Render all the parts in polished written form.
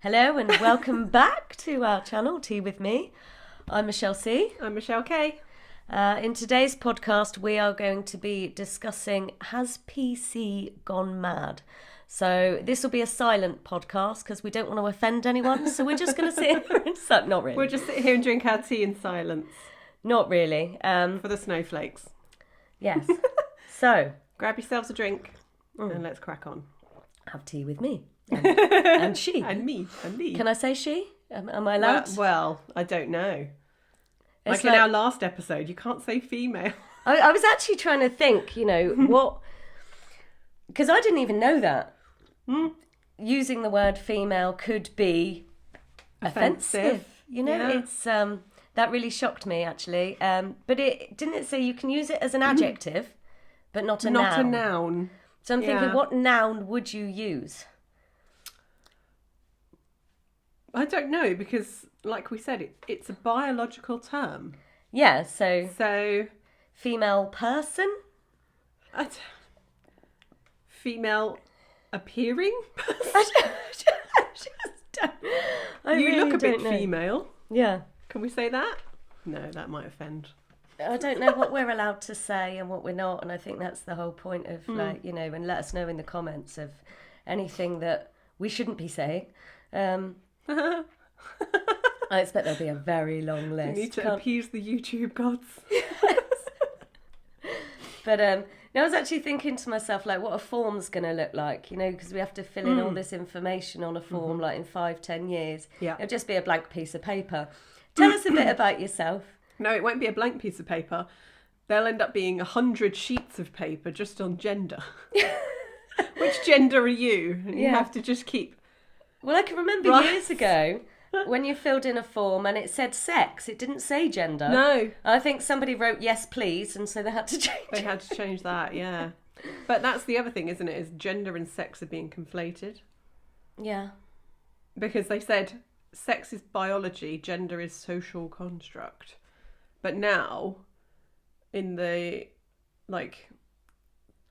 Hello and welcome back to our channel, Tea With Me. I'm Michelle C. I'm Michelle K. In today's podcast, we are going to be discussing Has PC Gone Mad? So this will be a silent podcast because we don't want to offend anyone. So we're just going to sit here and not really. We'll just sit here and drink our tea in silence. Not really. For the snowflakes. Yes. So grab yourselves a drink and let's crack on. Have tea with me. And she. And me. Can I say she? Am I allowed? Well, I don't know. It's in our last episode, you can't say female. I was actually trying to think, what... Because I didn't even know that. Using the word female could be offensive. It's... that really shocked me, actually. But didn't it say you can use it as an adjective, but not a noun? Not a noun. So I'm thinking, what noun would you use? I don't know, because, like we said, it's a biological term. Yeah, so female person? Female appearing person? I You really look a bit don't know. female. Yeah. Can we say that? No, that might offend. I don't know what we're allowed to say and what we're not, and I think that's the whole point of, and let us know in the comments of anything that we shouldn't be saying. I expect there'll be a very long list. You need to appease the YouTube gods. But I was actually thinking to myself, like, what a form's going to look like, because we have to fill in all this information on a form, like in 5-10 years. Yeah. It'll just be a blank piece of paper. Tell us a bit about yourself. No, it won't be a blank piece of paper. There'll end up being 100 sheets of paper just on gender. Which gender are you? And you have to just keep... Well, I can remember years ago when you filled in a form and it said sex. It didn't say gender. No. I think somebody wrote yes, please, and so they had to change it. They had to change that, yeah. But that's the other thing, isn't it? Is gender and sex are being conflated. Yeah. Because they said sex is biology, gender is social construct. But now, in the,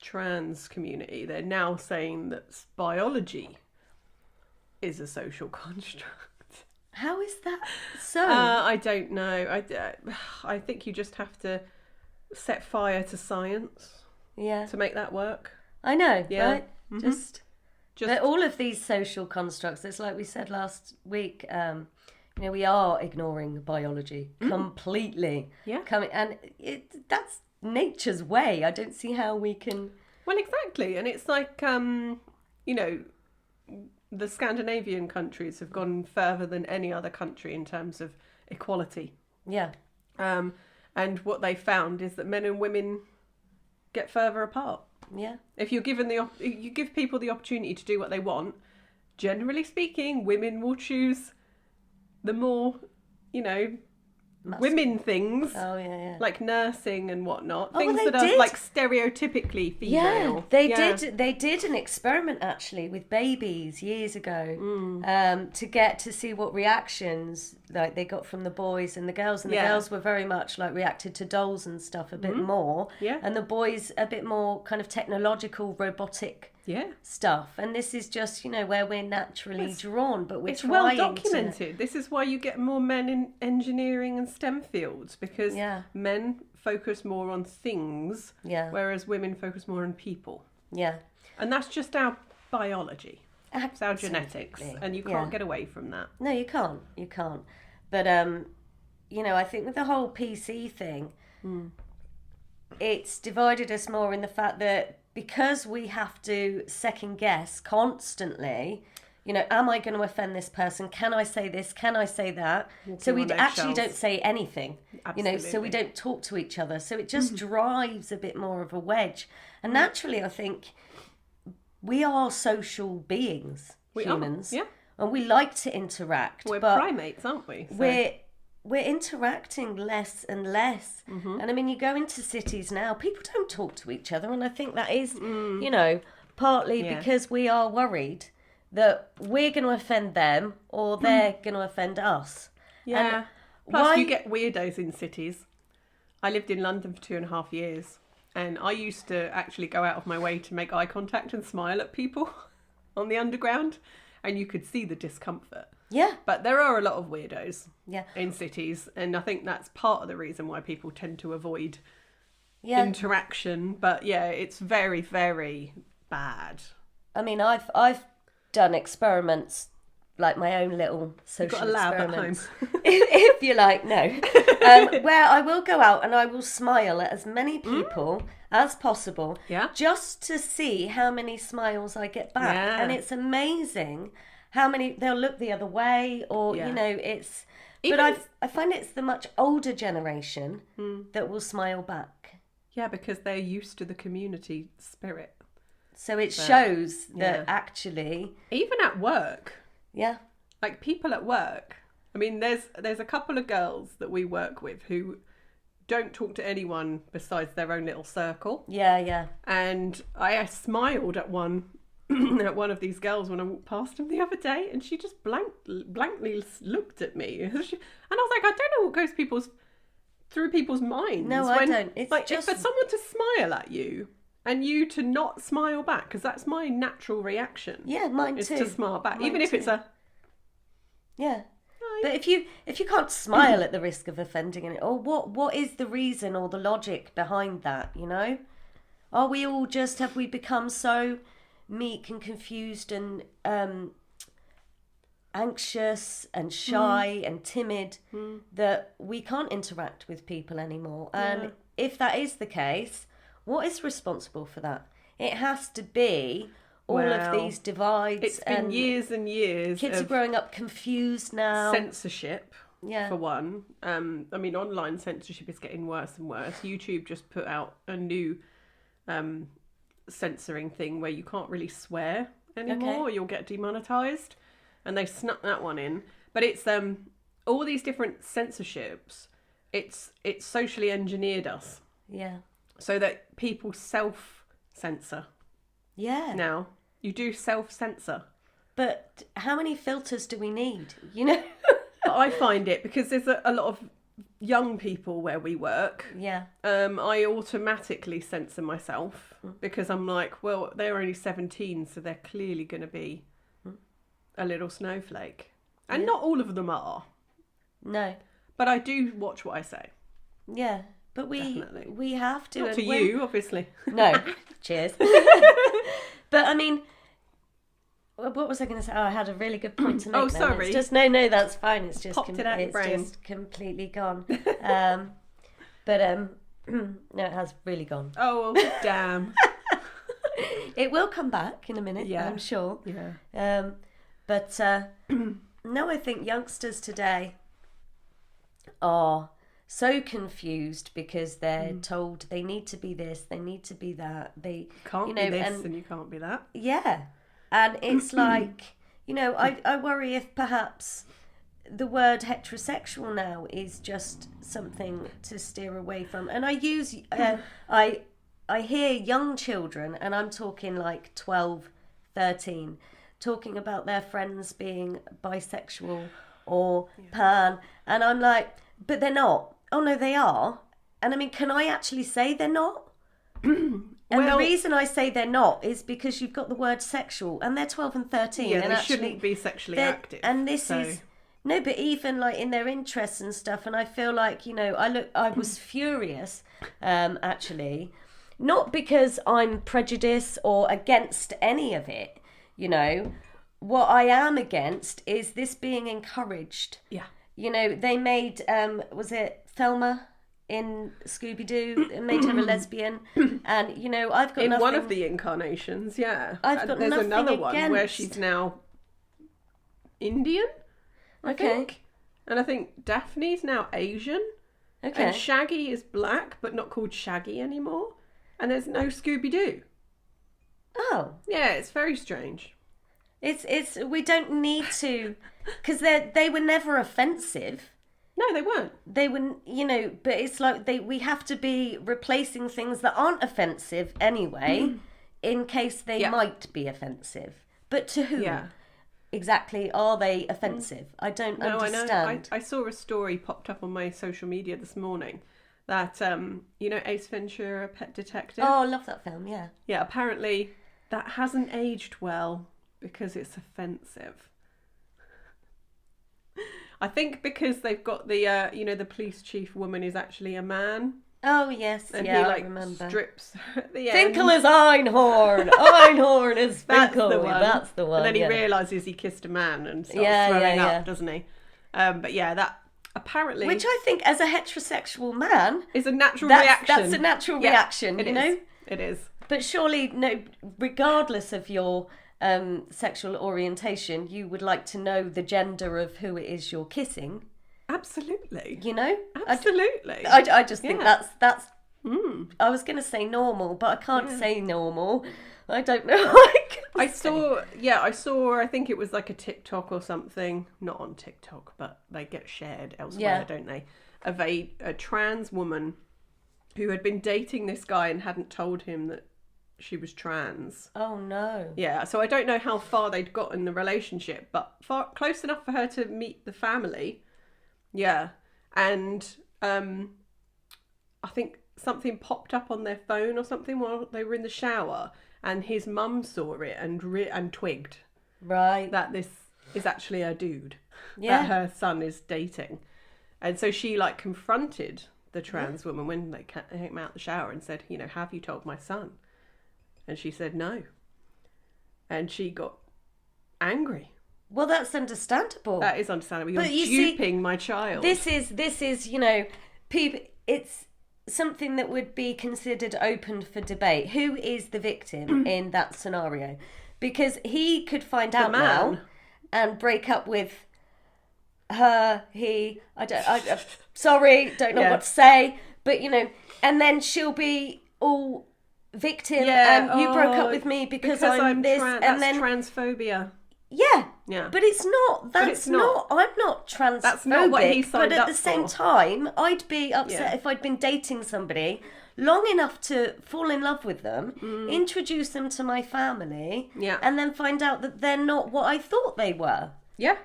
trans community, they're now saying that biology is a social construct. How is that so? I don't know. I think you just have to set fire to science to make that work. I know, Yeah. right? Just but all of these social constructs, it's like we said last week, we are ignoring biology completely. Yeah. That's nature's way. I don't see how we can... Well, exactly. And it's like, the Scandinavian countries have gone further than any other country in terms of equality. Yeah. And what they found is that men and women get further apart. Yeah. If you're given you give people the opportunity to do what they want, generally speaking, women will choose the more, women things. Oh, yeah. Like nursing and whatnot. Oh, Things well, that they are did. like stereotypically female. Yeah, they did an experiment actually with babies years ago to get to see what reactions like they got from the boys and the girls, and the girls were very much like reacted to dolls and stuff a bit more, and the boys a bit more kind of technological, robotic stuff. And this is just where we're naturally drawn, but we're It's trying well documented. This is why you get more men in engineering and STEM fields, because men focus more on things, whereas women focus more on people. Yeah. And that's just our biology. It's our Absolutely. genetics, and you can't get away from that. No, you can't. But I think with the whole PC thing, it's divided us more in the fact that because we have to second guess constantly, am I going to offend this person? Can I say this? Can I say that? So we actually don't say anything, so we don't talk to each other. So it just drives a bit more of a wedge. And naturally, I think we are social beings, humans. Yeah. And we like to interact. We're but primates, aren't we? So. We're interacting less and less. And I mean, you go into cities now, people don't talk to each other. And I think that is, partly because we are worried that we're going to offend them or they're going to offend us. Yeah. And Plus, you get weirdos in cities. I lived in London for 2.5 years, and I used to actually go out of my way to make eye contact and smile at people on the underground. and you could see the discomfort. Yeah. But there are a lot of weirdos yeah. in cities, and I think that's part of the reason why people tend to avoid interaction. But yeah, it's very, very bad. I mean, I've done experiments, like my own little social You've got a lab experiments, at home. if you like, no, where I will go out and I will smile at as many people as possible, just to see how many smiles I get back, and it's amazing how many they'll look the other way, or you know, it's. But I find it's the much older generation that will smile back. Yeah, because they're used to the community spirit. So it shows that actually, even at work. Yeah. Like people at work. I mean, there's a couple of girls that we work with who don't talk to anyone besides their own little circle. Yeah, yeah. And I smiled at one at one of these girls when I walked past them the other day, and she just blankly looked at me. And I was like, I don't know what goes through people's minds. No, I don't. It's like just for someone to smile at you. And you to not smile back, because that's my natural reaction. Yeah, mine is too. To smile back, even if it's a. Yeah, but if you can't smile at the risk of offending anyone, or what is the reason or the logic behind that? You know, are we all just have we become so meek and confused and anxious and shy and timid that we can't interact with people anymore? And if that is the case, what is responsible for that? It has to be all of these divides. It's been years and years. Kids are growing up confused now. Censorship, for one. I mean, online censorship is getting worse and worse. YouTube just put out a new censoring thing where you can't really swear anymore, or you'll get demonetized. And they snuck that one in. But it's all these different censorships. It's socially engineered us. Yeah. So that people self-censor. Yeah. Now, you do self-censor. But how many filters do we need? You know? I find it, because there's a lot of young people where we work. Yeah. I automatically censor myself, because I'm like, well, they're only 17, so they're clearly going to be a little snowflake. And not all of them are. No. But I do watch what I say. Yeah. But we have to. Not to you, obviously. No. Cheers. But I mean, what was I going to say? Oh, I had a really good point to make. Oh, sorry. It's just no, that's fine. It's just popped it out your brain. Just completely gone. But no, it has really gone. Oh, damn. It will come back in a minute. Yeah, I'm sure. Yeah. But no, I think youngsters today are so confused because they're told they need to be this, they need to be that. They can't be this and you can't be that. Yeah. And it's like, you know, I worry if perhaps the word heterosexual now is just something to steer away from. And I use, I hear young children, and I'm talking like 12, 13, talking about their friends being bisexual or pan. And I'm like, but they're not. Oh, no, they are. And I mean, can I actually say they're not? And the reason I say they're not is because you've got the word sexual, and they're 12 and 13. Yeah, and they shouldn't be sexually active. And this is... No, but even like in their interests and stuff, and I feel like, you know, I was furious, actually, not because I'm prejudiced or against any of it, you know. What I am against is this being encouraged. Yeah. You know, they made, was it Thelma in Scooby-Doo? It made her a lesbian. And, you know, I've got in nothing... one of the incarnations, yeah. I've got There's nothing another against... one where she's now Indian, I think. And I think Daphne's now Asian. Okay. And Shaggy is black, but not called Shaggy anymore. And there's no Scooby-Doo. Oh. Yeah, it's very strange. It's we don't need to, because they were never offensive. No, they weren't. They were, you know, but it's like we have to be replacing things that aren't offensive anyway, in case they might be offensive. But to whom exactly are they offensive? I don't understand. I know. I saw a story popped up on my social media this morning that, you know, Ace Ventura, Pet Detective? Oh, I love that film, yeah. Yeah, apparently that hasn't aged well. because it's offensive. I think because they've got the, the police chief woman is actually a man. Oh, yes. And yeah, he, like, I remember. strips her at the end. Finkel is Einhorn. Einhorn is That's Finkel. the one. That's the one. And then he yeah. realises he kissed a man and starts Yeah, throwing yeah, up, yeah. doesn't he? But yeah, that apparently... Which I think, as a heterosexual man, is a natural that's reaction. a natural Yeah, reaction, it you is. know? It is. But surely, no, regardless of your sexual orientation, you would like to know the gender of who it is you're kissing, Absolutely. you know? Absolutely. I just think Yeah. that's I was going to say normal, but I can't say normal. I don't know. I saw, I think it was like a TikTok or something, not on TikTok, but they get shared elsewhere, don't they? Of a trans woman who had been dating this guy and hadn't told him that she was trans. Oh, no. Yeah, so I don't know how far they'd got in the relationship, but close enough for her to meet the family. Yeah, and I think something popped up on their phone or something while they were in the shower, and his mum saw it and twigged Right. that this is actually a dude Yeah. that her son is dating. And so she like confronted the trans woman when they came out the shower and said, have you told my son? And she said no. And she got angry. Well, that's understandable. That is understandable. You're But you see, duping my child. This is people. It's something that would be considered open for debate. Who is the victim in that scenario? Because he could find out now and break up with her. Sorry, don't know what to say. But and then she'll be all victim. And you broke up with me because I'm this, and then transphobia. Yeah, but it's not. That's not. I'm not transphobic. That's not what he signed But at up the same for. time, I'd be upset if I'd been dating somebody long enough to fall in love with them, introduce them to my family, and then find out that they're not what I thought they were. Yeah.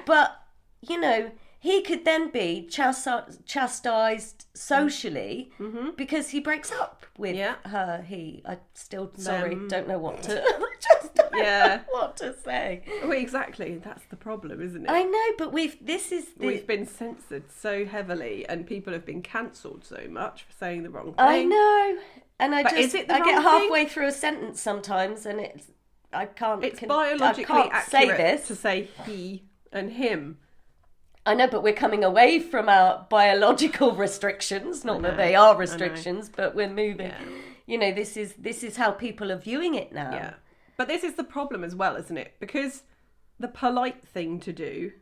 But he could then be chastised socially because he breaks up with her. I still don't know what to what to say. Well, exactly. That's the problem, isn't it? I know, but we've been censored so heavily, and people have been cancelled so much for saying the wrong thing. I know, and I is it the I get wrong halfway through a sentence sometimes, and I can't. It's biologically I can't say accurate this. to say he and him. I know, but we're coming away from our biological restrictions. Not that they are restrictions, but we're moving. Yeah. This is how people are viewing it now. Yeah. But this is the problem as well, isn't it? Because the polite thing to do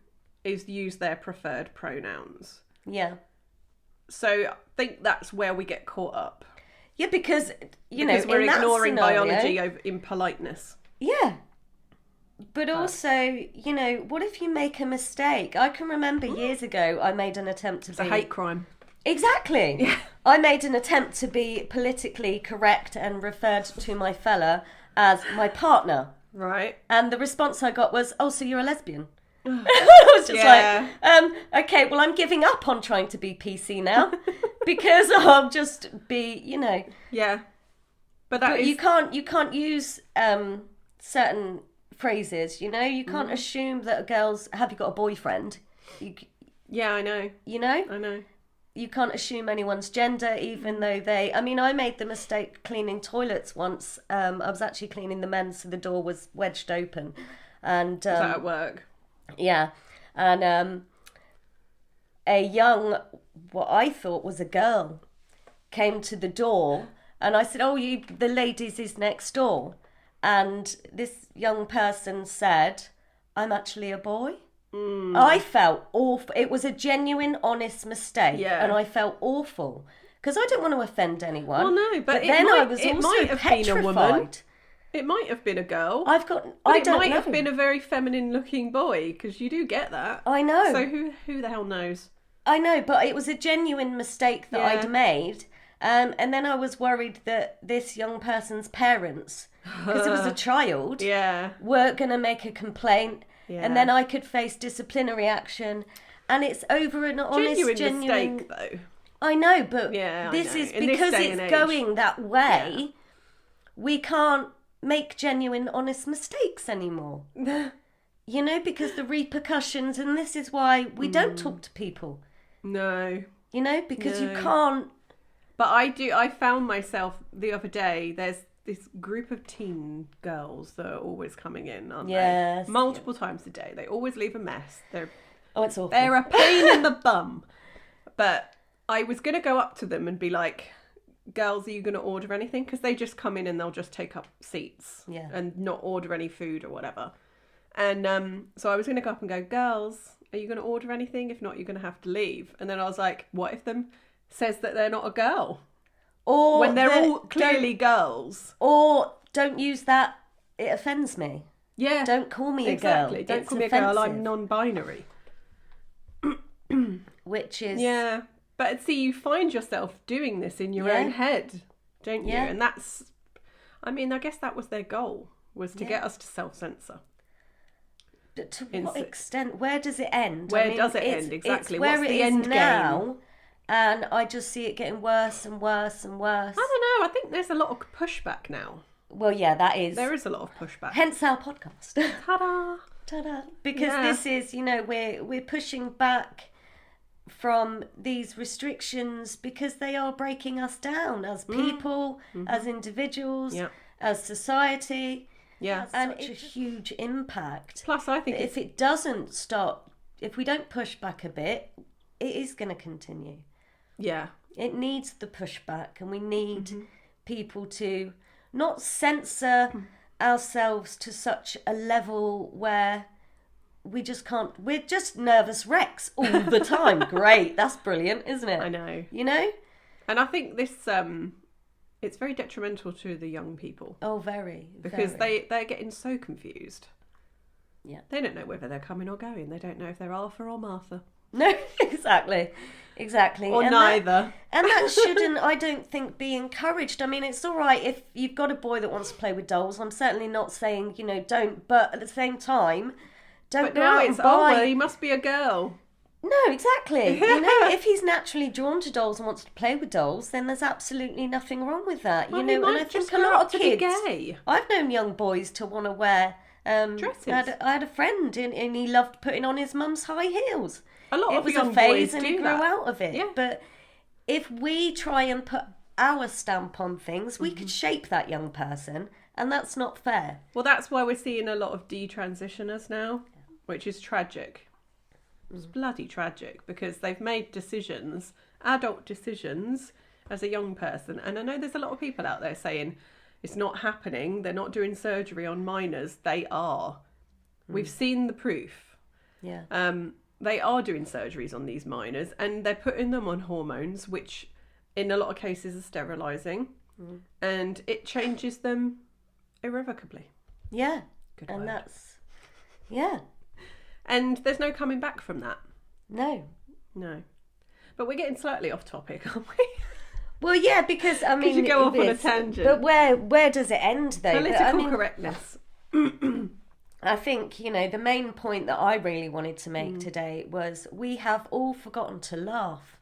is use their preferred pronouns. Yeah. So I think that's where we get caught up. Yeah, because because we're in that ignoring scenario, biology in politeness. Yeah. But also, what if you make a mistake? I can remember years ago I made an attempt to It's a hate crime. Exactly. Yeah. I made an attempt to be politically correct and referred to my fella as my partner. Right. And the response I got was, "Oh, so you're a lesbian?" I was just like, okay, well, I'm giving up on trying to be PC now because I'll just be, Yeah. But you can't use certain phrases, you can't assume that a girl's, have you got a boyfriend? Yeah, I know. I know. You can't assume anyone's gender, even though I made the mistake cleaning toilets once. I was actually cleaning the men's, so the door was wedged open. And Was that at work? Yeah. And a young, what I thought was a girl, came to the door, and I said, "Oh, the ladies is next door." And this young person said, "I'm actually a boy." I felt awful. It was a genuine, honest mistake, and I felt awful because I don't want to offend anyone. Well, no, but I was also have petrified. been a woman. It might have been a girl. I don't know. It might have been a very feminine-looking boy, because you do get that. I know. So who the hell knows? I know, but it was a genuine mistake that I'd made. And then I was worried that this young person's parents, because it was a child, were going to make a complaint, and then I could face disciplinary action. And it's over an honest, genuine mistake, though. I know, but this is in because this day and it's age. going that way. We can't make genuine, honest mistakes anymore. You know, because the repercussions, and this is why we don't talk to people. No. You know, because you No. can't. But I found myself the other day, there's this group of teen girls that are always coming in, aren't Yes. they? Multiple times a day. They always leave a mess. Oh, it's awful. They're a pain in the bum. But I was going to go up to them and be like, girls, are you going to order anything? Because they just come in and they'll just take up seats and not order any food or whatever. And so I was going to go up and go, girls, are you going to order anything? If not, you're going to have to leave. And then I was like, what if them says that they're not a girl? Or when they're all clearly girls. Or don't use that, it offends me. Yeah. Don't call me a exactly. girl. Don't It's call me offensive. a girl, I'm non-binary. Which is... Yeah. But see, you find yourself doing this in your own head, don't you? Yeah. And that's, I mean, I guess that was their goal, was to get us to self-censor. But to what extent? Where does it end? Where does it end? Exactly. It's where What's it the is end now, game? and I just see it getting worse and worse and worse. I don't know. I think there's a lot of pushback now. Well, yeah, that is. There is a lot of pushback. Hence our podcast. Ta-da! Ta-da! Because this is, you know, we're pushing back from these restrictions because they are breaking us down as people, as individuals, as society. Yeah. And it's a huge impact. Plus, I think if it doesn't stop, if we don't push back a bit, it is going to continue. Yeah. It needs the pushback, and we need people to not censor ourselves to such a level where we just can't. We're just nervous wrecks all the time. Great, that's brilliant, isn't it? I know. You know? And I think this it's very detrimental to the young people. Oh, very. Because very. they're getting so confused. Yeah. They don't know whether they're coming or going. They don't know if they're Arthur or Martha. No, exactly. Or and neither. That shouldn't, I don't think, be encouraged. I mean, it's all right if you've got a boy that wants to play with dolls. I'm certainly not saying, you know, don't. But at the same time, don't go out and buy. well, he must be a girl. No, exactly. You know, if he's naturally drawn to dolls and wants to play with dolls, then there's absolutely nothing wrong with that. Well, you know, he might and I just think a grow lot up of to be kids. gay. I've known young boys to want to wear dresses. I had a friend and he loved putting on his mum's high heels. A lot It of was young a phase boys and do he grew that. out of it. Yeah. But if we try and put our stamp on things, we could shape that young person, and that's not fair. Well, that's why we're seeing a lot of detransitioners now, which is tragic. It's bloody tragic because they've made decisions, adult decisions, as a young person. And I know there's a lot of people out there saying it's not happening. They're not doing surgery on minors. They are. We've seen the proof. Yeah. They are doing surgeries on these minors and they're putting them on hormones, which in a lot of cases are sterilising. And it changes them irrevocably. Yeah. Good and word. that's, yeah. And there's no coming back from that. No. No. But we're getting slightly off topic, aren't we? Well, yeah, because, I mean... you go off on a it's- tangent. But where does it end, though? Political I mean, correctness. I think, you know, the main point that I really wanted to make today was we have all forgotten to laugh.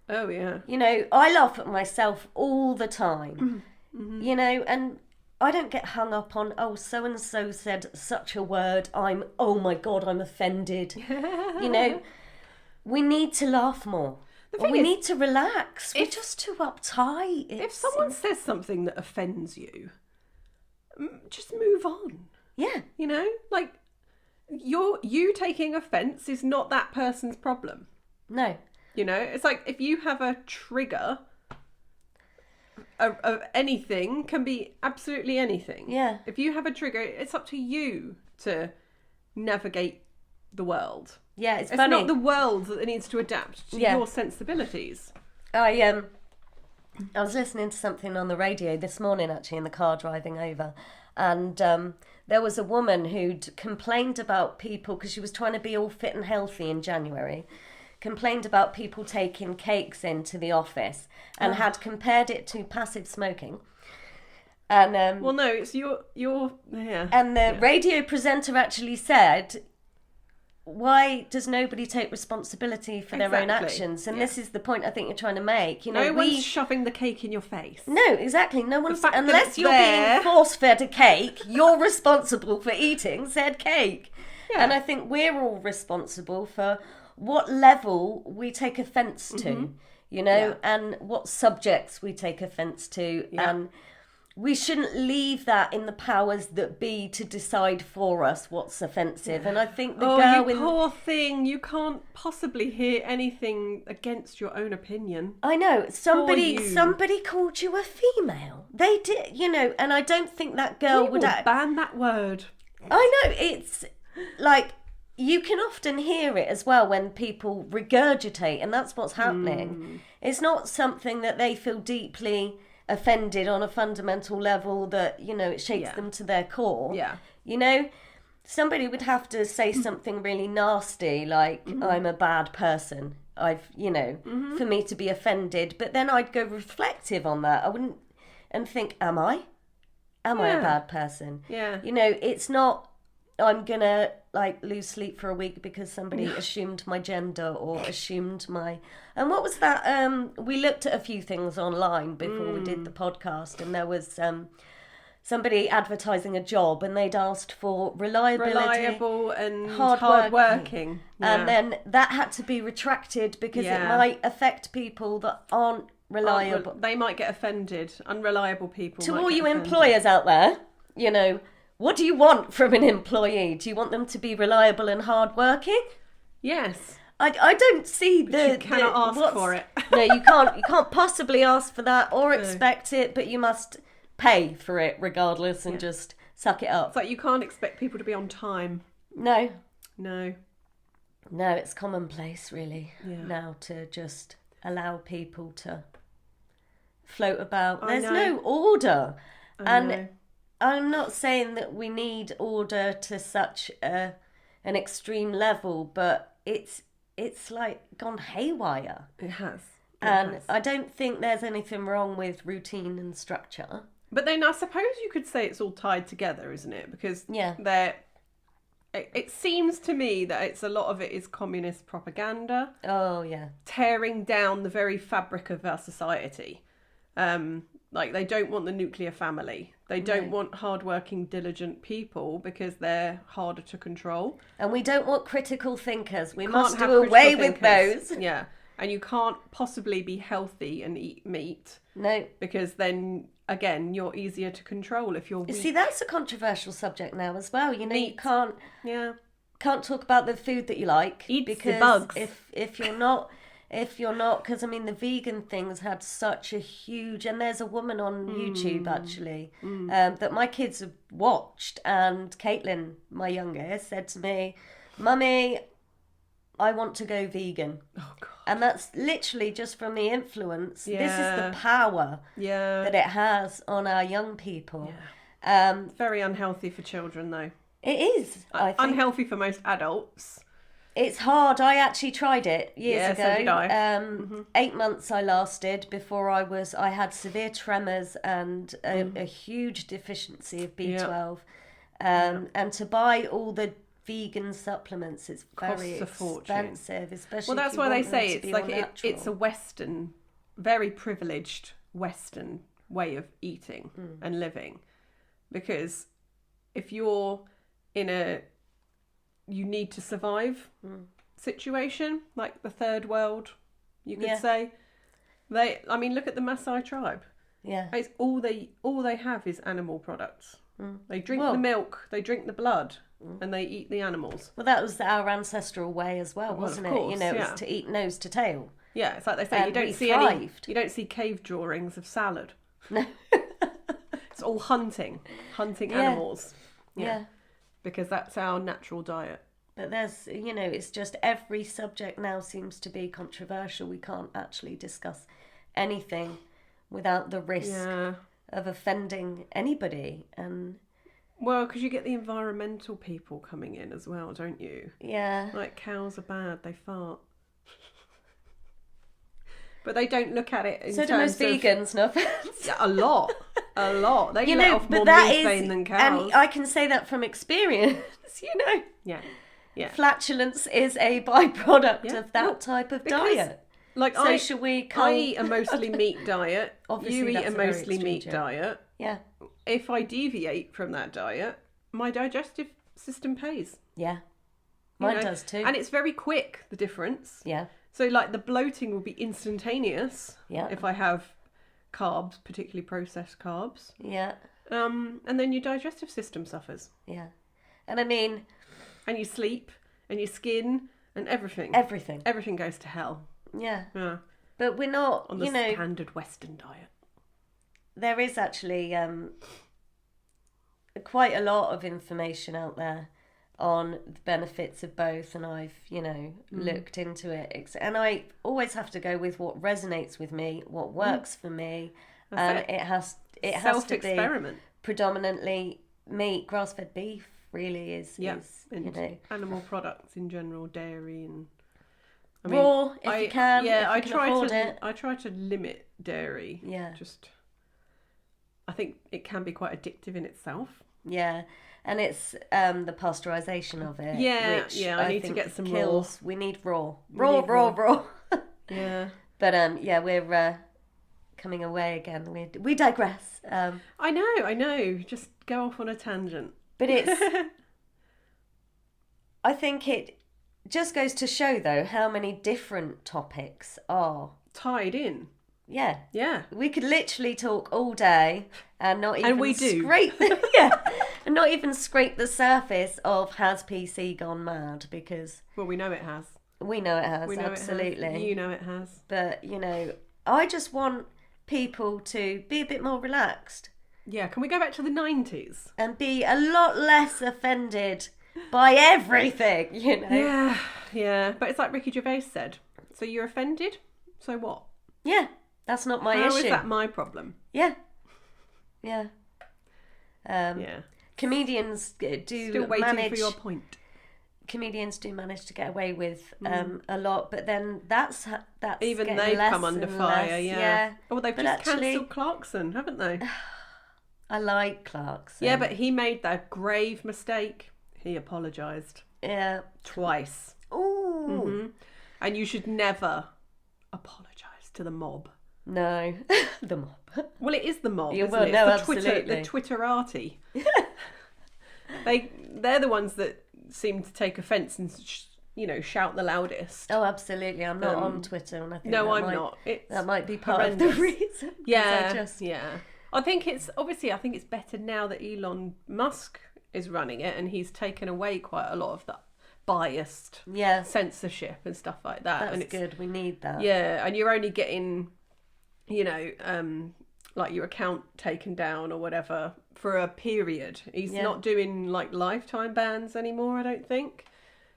Oh, yeah. You know, I laugh at myself all the time. You know, and I don't get hung up on, oh, so-and-so said such a word. Oh my God, I'm offended. You know, we need to laugh more. We need to relax. We're just too uptight. If someone says something that offends you, just move on. Yeah. You know? Like, you taking offence is not that person's problem. No. You know? It's like if you have a trigger of anything, can be absolutely anything. Yeah. If you have a trigger, it's up to you to navigate the world. Yeah, it's It's funny. not the world that needs to adapt to your sensibilities. I was listening to something on the radio this morning, actually, in the car driving over, and there was a woman who'd complained about people, because she was trying to be all fit and healthy in January, complained about people taking cakes into the office and had compared it to passive smoking. And Well, no, it's your yeah. and the radio presenter actually said, why does nobody take responsibility for their own Exactly. actions? And Yeah. this is the point I think you're trying to make. You know, No one's shoving the cake in your face. No, exactly. No one's fact that unless it's you're there- being force-fed a cake, you're responsible for eating said cake. Yeah. And I think we're all responsible for what level we take offence to, you know, Yeah. and what subjects we take offence to. Yeah. And we shouldn't leave that in the powers that be to decide for us what's offensive. And I think the Oh, girl you in... poor thing. You can't possibly hear anything against your own opinion. I know, you. somebody called you a female. They did, you know, and I don't think that girl We would... will ban that word. I know, it's like you can often hear it as well when people regurgitate, and that's what's happening. It's not something that they feel deeply offended on a fundamental level that, you know, it shakes Yeah. them to their core. Yeah. You know, somebody would have to say something really nasty like, I'm a bad person. You know, for me to be offended. But then I'd go reflective on that. I wouldn't, and think, am I? Am I a Yeah. bad person? Yeah. You know, it's not, I'm gonna like lose sleep for a week because somebody assumed my gender or assumed my... And what was that? We looked at a few things online before we did the podcast, and there was somebody advertising a job, and they'd asked for Reliable and hardworking. hardworking. And then that had to be retracted because it Yeah. might affect people that aren't reliable. They might get offended. Unreliable people. To might all get you offended. employers out there, you know, what do you want from an employee? Do you want them to be reliable and hardworking? Yes. I don't see the... you cannot ask what's- for it. No, you can't. You can't possibly ask for that or expect it, but you must pay for it regardless and just suck it up. It's like you can't expect people to be on time. No, No. no, it's commonplace really Yeah. now to just allow people to float about. I There's know. no order. I know. I'm not saying that we need order to such an extreme level, but it's like gone haywire. It has. It And has. I don't think there's anything wrong with routine and structure. But then I suppose you could say it's all tied together, isn't it? Because Yeah. it seems to me that it's a lot of it is communist propaganda, Oh, yeah. tearing down the very fabric of our society. Like they don't want the nuclear family. They don't want hardworking, diligent people because they're harder to control. And we don't want critical thinkers. We Can't must have do away critical with thinkers. those. Yeah. And you can't possibly be healthy and eat meat No. because then, again, you're easier to control if you're weak. You see, that's a controversial subject now as well. You know, you Meat. can't Yeah. talk about the food that you like Eats the because bugs. if you're not, because I mean the vegan things had such a huge, and there's a woman on YouTube actually that my kids have watched, and Caitlin, my youngest, said to me, "Mummy, I want to go vegan." Oh, God. And that's literally just from the influence. This is Yeah. the power Yeah. that it has on our young people. It's very unhealthy for children, though. It is, I think. Unhealthy for most adults. It's hard. I actually tried it years Yeah, ago. so did I. 8 months I lasted before I had severe tremors and a huge deficiency of B12. And to buy all the vegan supplements, it's very Costs a fortune. expensive, especially Well, that's if you why they want them say to it's be like more natural. it's a Western, very privileged Western way of eating and living. Because if you're in a you need to survive situation, like the third world, you could Yeah. say. I mean, look at the Maasai tribe. Yeah. It's all they have is animal products. They drink Well- the milk, they drink the blood, and they eat the animals. Well, that was our ancestral way as well, Well, wasn't of it? course, you know, it yeah. was to eat nose to tail. Yeah, it's like they say And you don't we see thrived. you don't see cave drawings of salad. No. It's all hunting Yeah. animals. Yeah. Because that's our natural diet. But there's, you know, it's just every subject now seems to be controversial. We can't actually discuss anything without the risk Yeah. of offending anybody. And Well, because you get the environmental people coming in as well, don't you? yeah, Like cows are bad, they fart. But they don't look at it in so do terms most of... vegans, no offense. Yeah, a lot. They You let know, off more but that methane is, than cows. and I can say that from experience, you know. Yeah. Yeah. Flatulence is a byproduct Yeah. of that Well, type of because, diet. Like So should we I eat a mostly meat diet. Obviously, you eat that's a a very mostly extreme meat joke. diet. Yeah. If I deviate from that diet, my digestive system pays. Yeah. You Mine know? does too. And it's very quick, the difference. Yeah. So like the bloating will be instantaneous Yeah. if I have carbs, particularly processed carbs. Yeah. And then your digestive system suffers. Yeah. And I mean, And you sleep and your skin and everything. everything. Everything goes to hell. Yeah. Yeah. But we're not, On the you know, standard Western diet. there is actually quite a lot of information out there on the benefits of both, and I've, you know, looked into it. And I always have to go with what resonates with me, what works for me. That's And it has to be Self-experiment. predominantly meat, grass-fed beef really is, Yeah. is And you know, animal products in general, dairy and... raw if you can, Yeah, if you can afford it. I try to limit dairy. Yeah. I think it can be quite addictive in itself. Yeah, and it's the pasteurization of it. Yeah, which yeah, I need to think get some kills. We need raw, need raw. raw. Yeah. But yeah, we're coming away again. We digress. I know. Just go off on a tangent. But it's. I think it just goes to show, though, how many different topics are. Tied in. Yeah, Yeah. we could literally talk all day and not even we do. scrape and not even scrape the surface of has PC gone mad, because Well, we know it has. we know it has, We know absolutely. it has. You know it has. But, you know, I just want people to be a bit more relaxed Yeah, can we go back to the 90s? and be a lot less offended by everything, you know? Yeah. But it's like Ricky Gervais said. So you're offended? So what? Yeah, that's not my How issue. is that my problem? Yeah. Yeah. Yeah. Comedians do Still waiting manage... for your point. Comedians do manage to get away with a lot, but then that's Even getting they've less come under and fire, less. yeah. Oh, they've But just actually- cancelled Clarkson, haven't they? I like Clarkson. Yeah, but he made that grave mistake. He apologised Yeah. twice. Ooh. And you should never apologise to the mob. No. The mob. Well, it is the mob, Yeah, isn't well, it? no, It's the absolutely. Twitterati. They're the ones that seem to take offence and shout the loudest. Oh, absolutely. I'm not on Twitter, and I think No, that I'm might, not. It's That might be part of the horrendous. reason. 'cause Yeah, I just, yeah. I think it's better now that Elon Musk is running it, and he's taken away quite a lot of that biased yeah. censorship and stuff like that. That's and it's good. We need that. Yeah, and you're only getting, like your account taken down or whatever for a period. He's Yeah. not doing like lifetime bans anymore, I don't think.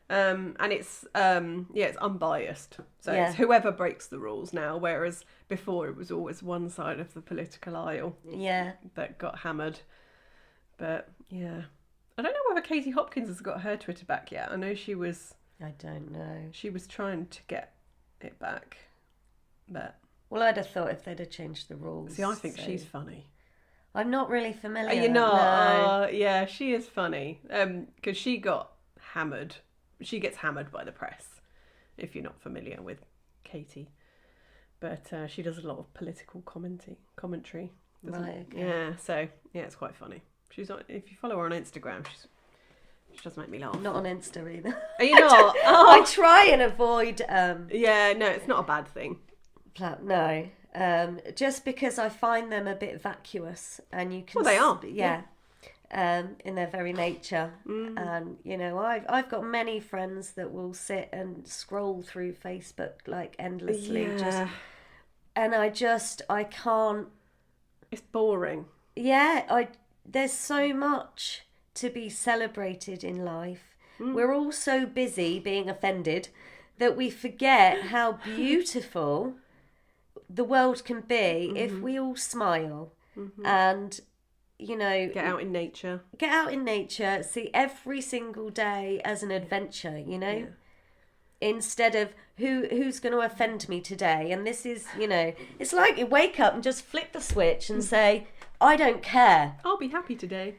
And it's it's unbiased. So Yeah. it's whoever breaks the rules now, whereas before it was always one side of the political aisle Yeah. that got hammered. But yeah. I don't know whether Katie Hopkins has got her Twitter back yet. I know she was I don't know. trying to get it back. But Well, I'd have thought if they'd have changed the rules. see, I think so- she's funny. I'm not really familiar. Are you not? No. Yeah, she is funny. Because she got hammered. She gets hammered by the press, if you're not familiar with Katie. But she does a lot of political commentary. doesn't- Right, okay. Yeah, so yeah, it's quite funny. She's on, if you follow her on Instagram, she does make me laugh. I'm not on Insta either. Are you not? I try and avoid Yeah, no, it's not a bad thing. no. Just because I find them a bit vacuous, and you can Well, they are, yeah. In their very nature. And I've got many friends that will sit and scroll through Facebook like endlessly, and I can't. It's boring. Yeah, there's so much to be celebrated in life. We're all so busy being offended that we forget how beautiful the world can be if we all smile and, Get out in nature. see every single day as an adventure, instead of who's going to offend me today. And this is, it's like you wake up and just flick the switch and say, I don't care. I'll be happy today.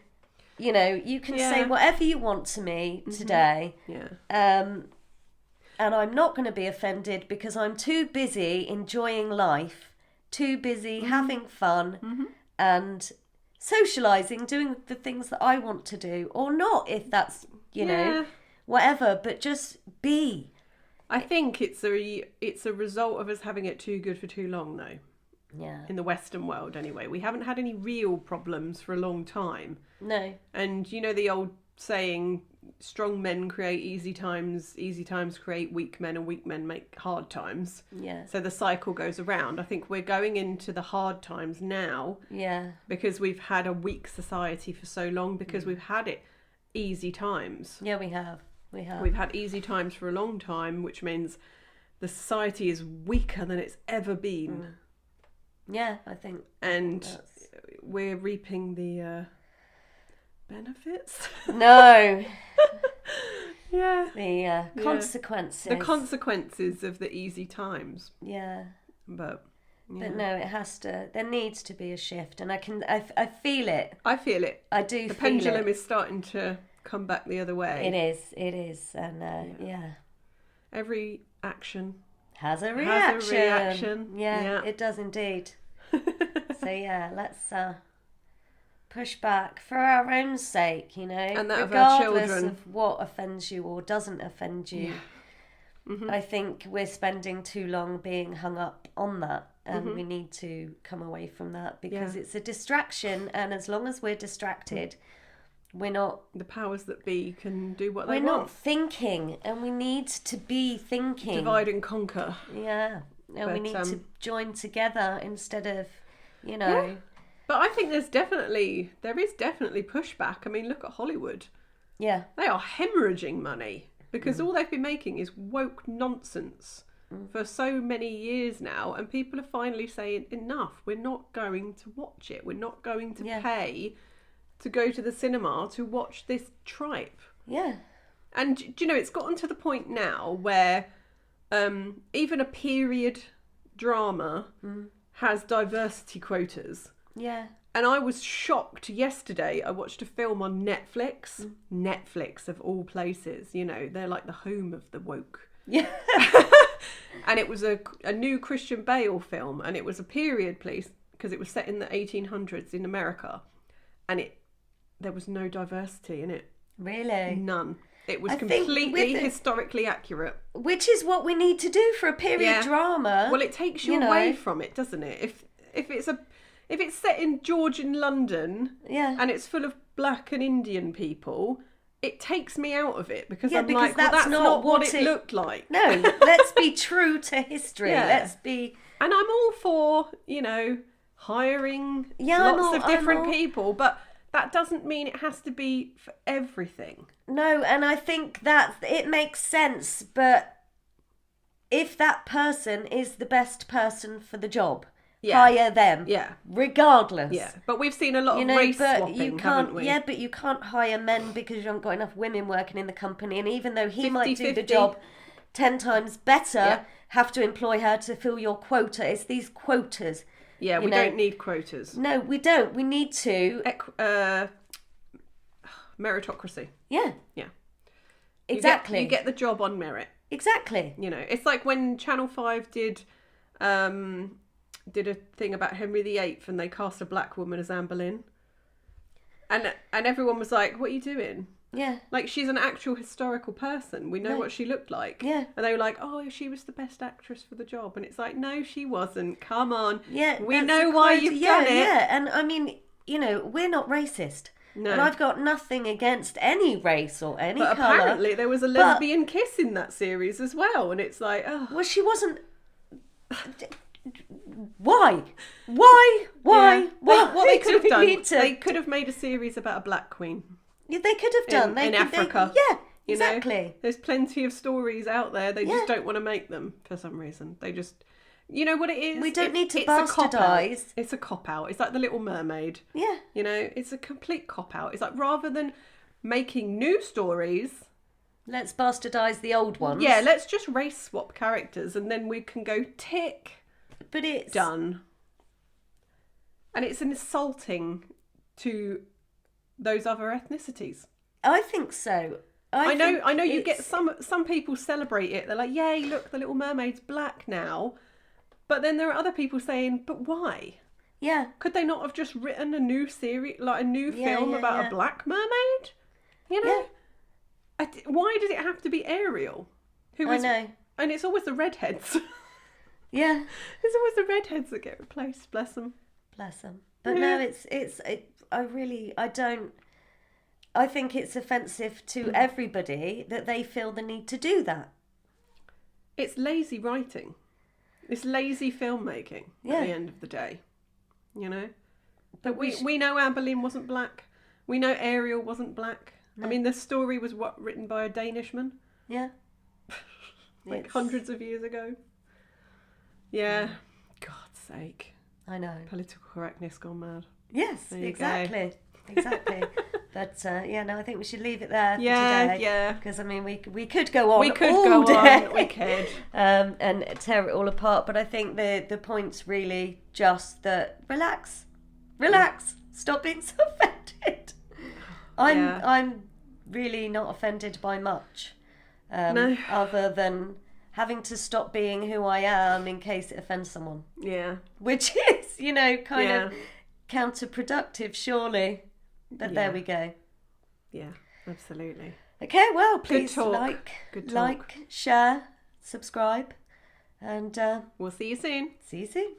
You know, you can say whatever you want to me today. Yeah. And I'm not going to be offended because I'm too busy enjoying life, too busy having fun and socialising, doing the things that I want to do, or not, if that's, you know, whatever, but just be. I think it's a result of us having it too good for too long, though. Yeah. In the Western world, anyway. We haven't had any real problems for a long time. No. And you know the old saying, strong men create easy times create weak men, and weak men make hard times. Yeah. So the cycle goes around. I think we're going into the hard times now. Yeah. Because we've had a weak society for so long, because we've had it easy times. Yeah, we have. We've had easy times for a long time, which means the society is weaker than it's ever been. Yeah, I think. And we're reaping the benefits. No. Yeah. The consequences. The consequences of the easy times. Yeah. But no, it has to. There needs to be a shift, and I feel it. I feel it. I do. The pendulum is starting to come back the other way. It is, and every action has a reaction. Yeah, Yeah, it does indeed. So let's push back for our own sake, you know, and that regardless of our children. of what offends you or doesn't offend you. I think we're spending too long being hung up on that, and we need to come away from that, because it's a distraction, and as long as we're distracted, we're not... The powers that be can do what they want. want. We're not thinking, and we need to be thinking. Divide and conquer. Yeah, and we need to join together instead of, you know... Yeah. But I think there is definitely pushback. I mean, look at Hollywood. Yeah. They are hemorrhaging money because all they've been making is woke nonsense for so many years now, and people are finally saying, enough, we're not going to watch it. We're not going to pay to go to the cinema to watch this tripe. Yeah. And, do you know, it's gotten to the point now where even a period drama has diversity quotas. Yeah. And I was shocked yesterday. I watched a film on Netflix. Netflix, of all places. You know, they're like the home of the woke. Yeah. And it was a new Christian Bale film. And it was a period piece because it was set in the 1800s in America. And there was no diversity in it. Really? None. It was completely historically accurate. Which is what we need to do for a period drama. Well, it takes you away from it, doesn't it? If it's set in Georgian London and it's full of black and Indian people, it takes me out of it because I'm like, well, that's not what it looked like. No, let's be true to history. Yeah. Let's be... And I'm all for, you know, hiring lots of different people, but that doesn't mean it has to be for everything. No, and I think that it makes sense, but if that person is the best person for the job... hire them. Yeah. Regardless. Yeah. But we've seen a lot of race swapping, haven't we? Yeah, but you can't hire men because you haven't got enough women working in the company. And even though he might do the job 10 times better, have to employ her to fill your quota. It's these quotas. Yeah, we don't need quotas. No, we don't. We need to... meritocracy. Yeah. Yeah. Exactly. You get the job on merit. Exactly. You know, it's like when Channel 5 did a thing about Henry VIII and they cast a black woman as Anne Boleyn. And everyone was like, what are you doing? Yeah. Like, she's an actual historical person. We know what she looked like. Yeah. And they were like, oh, she was the best actress for the job. And it's like, no, she wasn't. Come on. Yeah. We know why you've done it. Yeah, and I mean, you know, we're not racist. No. And I've got nothing against any race or any colour. But apparently there was a lesbian kiss in that series as well. And it's like, oh. Well, she wasn't... Why? What they could have done, they could have made a series about a black queen. Yeah, they could have done. In Africa. Yeah, exactly. You know, there's plenty of stories out there. They just don't want to make them for some reason. They just... You know what it is? We don't need to bastardise. It's a cop-out. It's like The Little Mermaid. Yeah. You know, it's a complete cop-out. It's like, rather than making new stories... Let's bastardise the old ones. Yeah, let's just race swap characters and then we can go tick... But it's... Done. And it's insulting to those other ethnicities. I think so. I know think you get it's- some people celebrate it. They're like, yay, look, the Little Mermaid's black now. But then there are other people saying, but why? Yeah. Could they not have just written a new series, like a new Yeah, film yeah, about yeah. a black mermaid? You know? Why does it have to be Ariel? I know. And it's always the redheads. Yeah. It's always the redheads that get replaced, bless them. Bless them. But no, I think it's offensive to everybody that they feel the need to do that. It's lazy writing. It's lazy filmmaking Yeah. at the end of the day. You know? But We know Anne Boleyn wasn't black. We know Ariel wasn't black. No. I mean, the story was written by a Danishman, Yeah. like It's- hundreds of years ago. Yeah. God's sake. I know. Political correctness gone mad. Yes, There you exactly. Exactly. But no, I think we should leave it there for Yeah, today. yeah. Because I mean, we could go on. We could all go day, on. We could. and tear it all apart. But I think the point's really just that relax, stop being so offended. Yeah. I'm really not offended by much, No. other than having to stop being who I am in case it offends someone, Yeah. which is kind Yeah. of counterproductive, surely. But there Yeah. we go. Yeah. Absolutely. Okay, well, please talk. Good talk. like, share, subscribe, and We'll see you soon. see you soon.